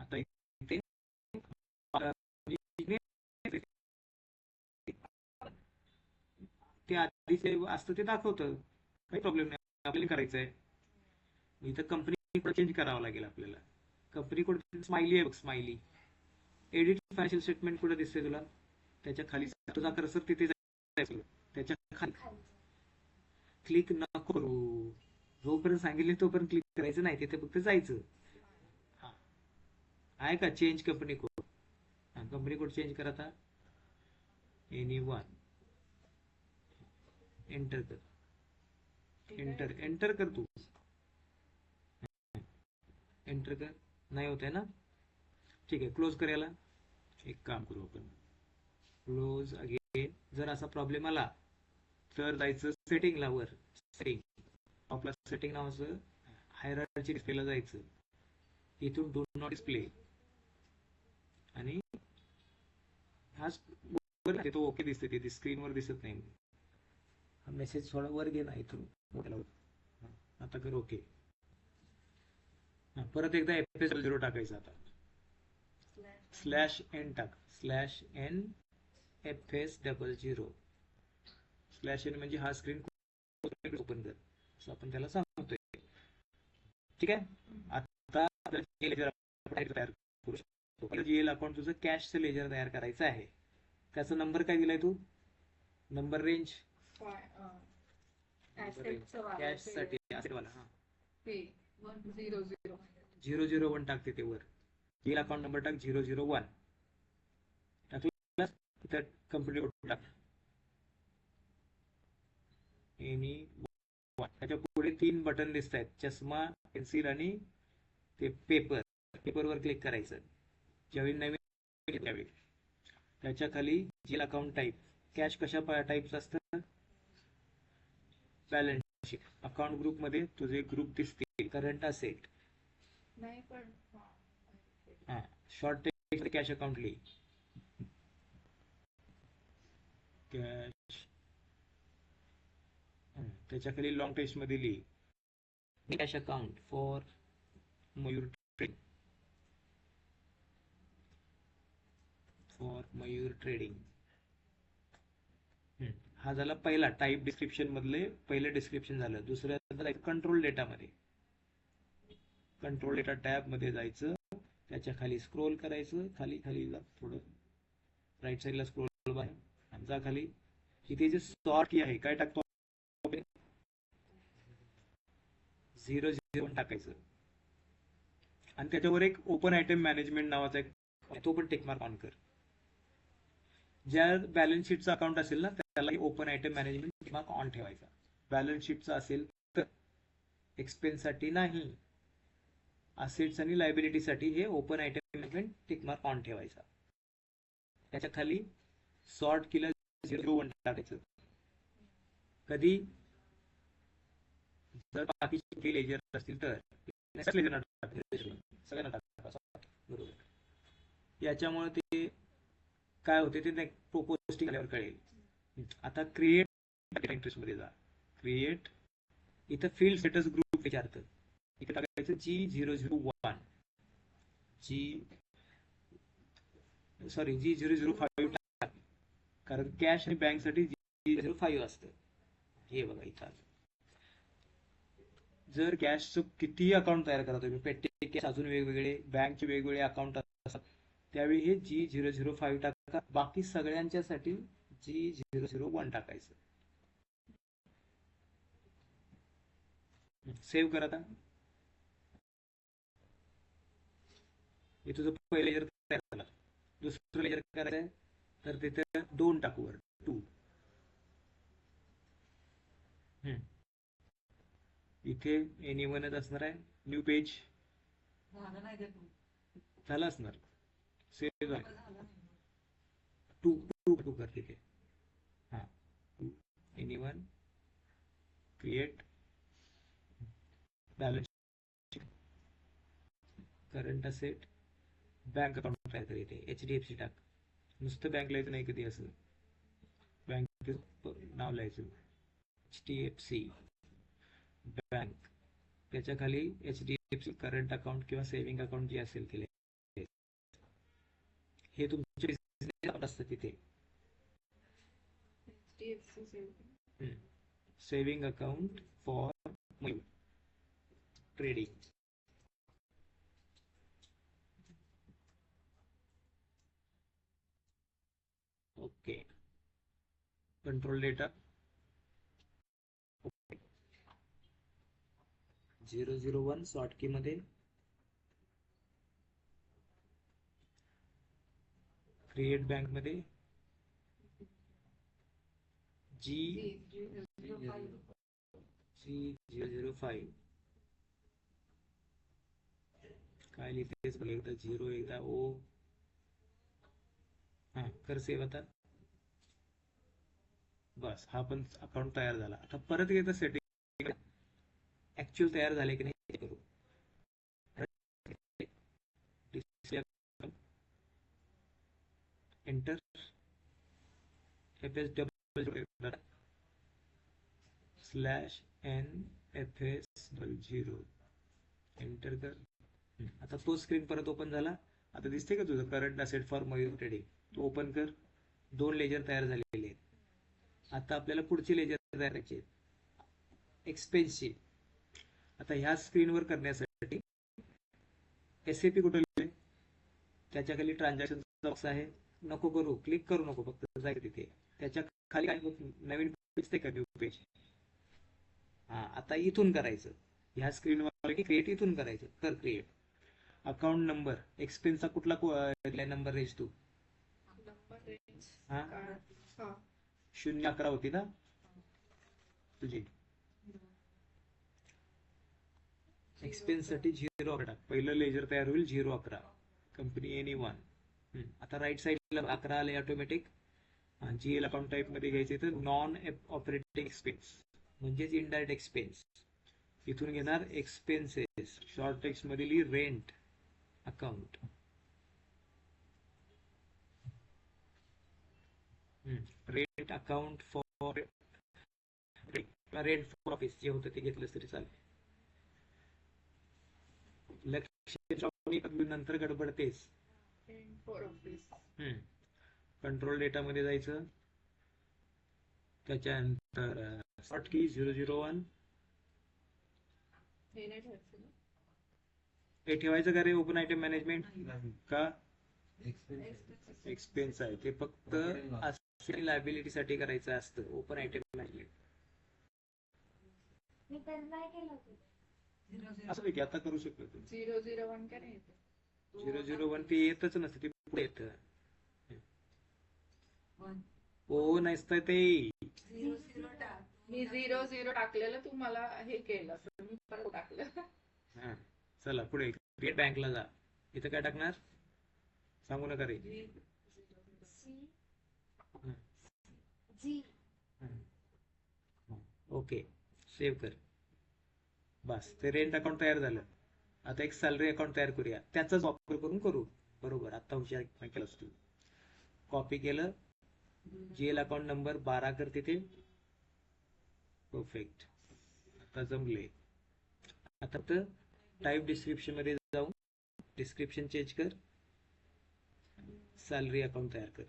आता इथे ते आधीचे असतं ते दाखवतं, काही प्रॉब्लेम नाही, आपल्याला करायचं आहे. इथं कंपनी कोड चेंज करावा लागेल आपल्याला. कंपनी कोड स्माइली आहे बघ, स्माइली. एडिट फायनान्शियल स्टेटमेंट कुठे दिसते तुला? त्याच्या खाली तुझा कर्सर तिथे जायचं, त्याच्या खाली क्लिक नको करू. जोपर्यंत सांगितले तोपर्यंत क्लिक करायचं नाही, तिथे फक्त जायचं. हा, आहे का change company code? Company code change करा आता. एनी वन एंटर कर. एंटर एंटर कर तू. एंटर कर. नाही होत आहे ना? ठीक आहे, क्लोज करायला एक काम करू आपण. Close again. जर असा प्रॉब्लेम आला तर जायचं सेटिंगला. वर सेटिंग, आपला सेटिंग नावाचं हायरार्ची डिस्प्लेला जायचं. इथून डू नॉट डिस्प्ले आणि हा तो ओके दिसते, तिथे स्क्रीनवर दिसत नाही. हा मेसेज थोडा वर घे ना इथून मोठ्याला. आता कर ओके. परत एकदा FS00 टाकायचं. आता /n टाक. /n/FS00. /n म्हणजे हा स्क्रीन ओपन कर, असं आपण त्याला सांगतोय. ठीक आहे. आता लेजर तयार करू शकतो. जीएल अकाउंट तुझं कॅशचं लेजर तयार करायचं आहे. त्याचा नंबर काय दिलाय तू? नंबर रेंज कॅश साठी वाला. हा 001 टाकते ते वर. जीएल अकाउंट नंबर टाक 001. टाकलं. इथं कंपनी कोड टाक. एनी त्याच्या पुढे 3 बटन दिसत आहेत, चष्मा, पेन्सिल आणि ते पेपरवर क्लिक करायचं ज्यावेळी नवीन त्यावेळी. त्याच्या खाली जीएल अकाउंट टाईप. कॅश कशा टाईपचं असतं? Balance sheet. अकाउंट ग्रुप मध्ये तुझे ग्रुप दिसतील. Current asset. हा, शॉर्ट टेक्स्ट कॅश अकाउंट लिही. कॅश. त्याच्या खाली लॉंग टेक्स्ट मध्ये लिही cash account for Mayur trading. Trading. हा झाला पहिला टाईप डिस्क्रिप्शन मधले पहिले डिस्क्रिप्शन झालं. दुसऱ्या कंट्रोल डेटा मध्ये. कंट्रोल डेटा टॅब मध्ये जायचं. त्याच्या खाली स्क्रोल करायचं. खाली खाली जा थोडं, राईट साईडला स्क्रोल बाय जा खाली. इथे जे सॉर्ट की आहे काय टाकतो? 001 टाकायचं. आणि त्याच्यावर एक ओपन आयटम मॅनेजमेंट नावाचा एक, तो पण टेकमार्क ऑन कर. ज्या बॅलन्स शीटचा अकाउंट असेल ना त्याला ओपन आयटम मॅनेजमेंट टेकमार्क ऑन ठेवायचा. बॅलन्स शीटचा असेल तर. एक्सपेन्स साठी नाही. असेट्स आणि लायबिलिटी साठी हे open item management tick mark on ठेवायचा. त्याच्या खाली सॉर्ट केलं 001 टाकायचं. कधी जर बाकीचे लेजर असतील तर सगळ्यांना टाकायचं. बरोबर. याच्यामुळे ते काय होते ते पोस्टिंग आल्यावर कळेल. आता क्रिएट इंटरेस्ट मध्ये जा. क्रिएट. इथं फील्ड स्टेटस ग्रुप विचारतं. इथे टाकायचं G001. G005 टाक. कारण कॅश आणि बँक साठी G005 असतं. हे बघा इथं. जर कॅशचं कितीही अकाउंट तयार करा तुम्ही, पेटे कॅश अजून वेगवेगळे, बँकचे वेगवेगळे अकाउंट असतात, त्यावेळी हे G005 टाका. बाकी सगळ्यांच्यासाठी G001 टाकायचं. सेव्ह करा. आता हे तुझं पहिलं लेजर तयार झालं. दुसरं लेजर करायचं आहे तर तिथे 2 टाकू वर. 2. इथे एनीवनच असणार आहे. न्यू पेज झालं असणार. सेव्ह झालं. 2 कर तिथे. हा, anyone. Create. Balance. Current asset. Bank account तयार कर. इथे HDFC टाक. नुसतं बँक लिहायचं नाही कधी असं. बँक नाव लिहायचं HDFC बँक. त्याच्या खाली HDFC करंट अकाउंट किंवा सेव्हिंग अकाउंट जे असेल ते लिहायचं. हे तुमचे बिझनेस अकाउंट असतं तिथे. Saving account for trading. Okay. Control data 001 short की मध्ये क्रिएट बँक मध्ये G005 काय लिहितेस बघ, एकदा 0 एकदा O. हा कर सेव्ह आता. बस हा पण अकाउंट तयार झाला. आता परत एकदा सेटिंग ऍक्च्युअल तयार झाले की नाही करू. एंटर /NFS00 एंटर कर. आता तो स्क्रीन परत ओपन झाला. आता दिसते का तुझं current asset for Mayur trading? तो ओपन कर. 2 लेजर तयार झालेले आहेत. आता आपल्याला पुढचे लेजर तयार करायचे आहेत, एक्सपेन्सचे. आता ह्या स्क्रीनवर करण्यासाठी SAP कुठे लिहिले? त्याच्या खाली ट्रान्झॅक्शन बॉक्स आहे. नको करू, क्लिक करू नको, फक्त जाय तिथे. त्याच्या खाली काय नवीन पेज ते का न्यू पेज. हा आता इथून करायचं. ह्या स्क्रीनवर की क्रिएट इथून करायचं. कर क्रिएट. अकाउंट नंबर एक्सपेन्सचा कुठला नंबर रेंज तू? हा 011 होती ना तुझी. एक्सपेन्स साठी 011 पहिलं लेजर तयार होईल. 011 कंपनी एनी1. आता राईट साईडला 11 आले ऑटोमॅटिक. GL अकाउंट टाईप मध्ये घ्यायचे तर नॉन ऑपरेटिंग एक्सपेन्स म्हणजेच इनडायरेक्ट एक्सपेन्स. इथून घेणार एक्सपेन्सेस. शॉर्ट टेक्स्ट मध्ये लिही rent account. Rent account for rent for office जे होतं ते घेतलंस तरी चालेल. लक्ष नंतर गडबडतेस. कंट्रोल डेटा मध्ये जायचं. त्याच्यानंतर शॉर्ट की 001 हे ठेवायचं का रे? ओपन आयटम मॅनेजमेंट का? एक्सपेन्स आहे ते फक्त लायबिलिटी साठी करायचं असतं. ओपन आयटम मॅनेजमेंट असं की आता करू शकतो. 001 का नाही? 001 ते येतच नसतं, ते पुढे येतं. हो नसतं ते. मी 00 टाकलेलं, तू मला हे केलं, मी परत टाकलं. हा चला पुढे क्रिएट बँकला जा. इथं काय टाकणार सांगू नका रे. ओके सेव्ह कर. बस ते रेंट अकाउंट तयार झालं. आता एक सॅलरी अकाउंट तयार करूया. त्याचाच वापर करून करू. बरोबर आता हुशार केलंस तू. कॉपी केलं. GL अकाउंट नंबर 12 कर तिथे. परफेक्ट. आता जमले. आता तर टाईप डिस्क्रिप्शन मध्ये जाऊन डिस्क्रिप्शन चेंज कर. सॅलरी अकाउंट तयार कर.